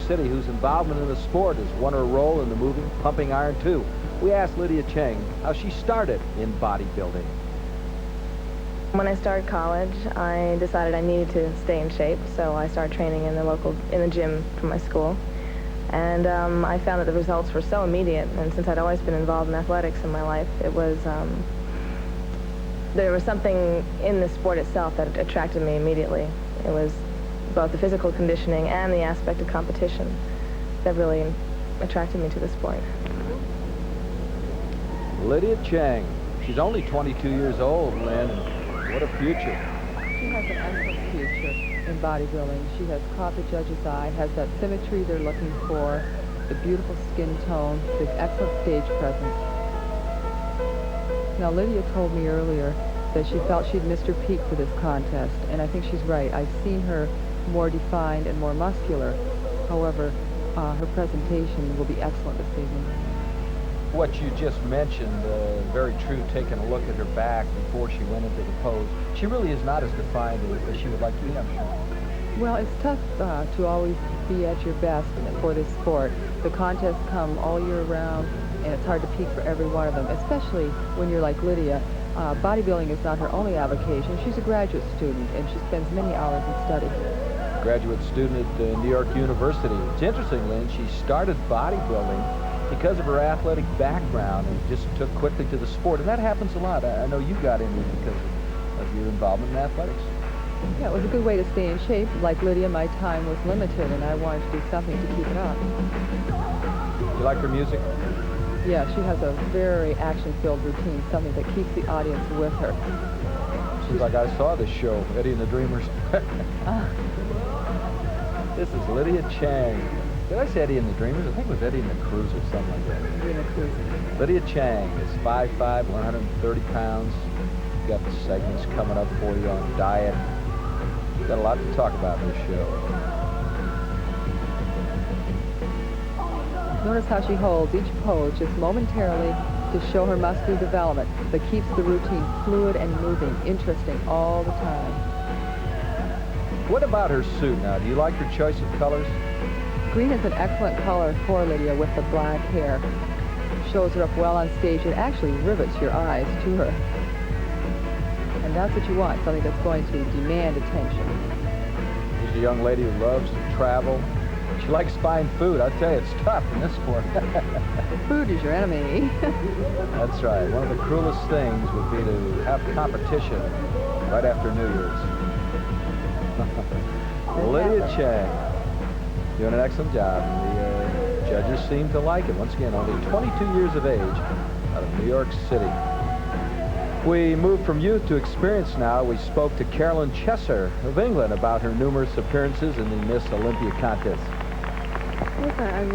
City whose involvement in the sport has won her a role in the movie Pumping Iron 2. We asked Lydia Cheng how she started in bodybuilding. When I started college, I decided I needed to stay in shape, so I started training in the gym from my school. And I found that the results were so immediate, and since I'd always been involved in athletics in my life, there was something in the sport itself that attracted me immediately. It was both the physical conditioning and the aspect of competition that really attracted me to the sport. Lydia Cheng. She's only 22 years old, Lynn, and what a future. She has an excellent future in bodybuilding. She has caught the judge's eye, has that symmetry they're looking for, the beautiful skin tone, the excellent stage presence. Now, Lydia told me earlier that she felt she'd missed her peak for this contest, and I think she's right. I've seen her more defined and more muscular. However, her presentation will be excellent this evening. What you just mentioned, very true, taking a look at her back before she went into the pose. She really is not as defined as she would like to be, I'm sure. Well, it's tough to always be at your best for this sport. The contests come all year round, and it's hard to peak for every one of them, especially when you're like Lydia. Bodybuilding is not her only avocation. She's a graduate student, and she spends many hours in study. Graduate student at New York University. It's interesting, Lynn, she started bodybuilding because of her athletic background and just took quickly to the sport. And that happens a lot. I know you got into it because of your involvement in athletics. Yeah, it was a good way to stay in shape. Like Lydia, my time was limited, and I wanted to do something to keep it up. You like her music? Yeah, she has a very action-filled routine, something that keeps the audience with her. Seems like I saw this show, Eddie and the Dreamers. This is Lydia Cheng. Did I say Eddie and the Dreamers? I think it was Eddie and the Cruisers, something like that. Eddie and the Cruisers. Lydia Cheng is 5'5", 130 pounds. Got the segments coming up for you on diet. Got a lot to talk about in this show. Notice how she holds each pose just momentarily to show her muscular development, but keeps the routine fluid and moving, interesting all the time. What about her suit now? Do you like her choice of colors? Green is an excellent color for Lydia with the black hair. Shows her up well on stage. It actually rivets your eyes to her. And that's what you want, something that's going to demand attention. She's a young lady who loves to travel. She likes buying food. I'll tell you, it's tough in this sport. Food is your enemy. That's right. One of the cruelest things would be to have competition right after New Year's. Lydia Cheng. Doing an excellent job. The judges seem to like it. Once again, only 22 years of age out of New York City. We move from youth to experience now. We spoke to Carolyn Chesser of England about her numerous appearances in the Miss Olympia contest. Yes, I won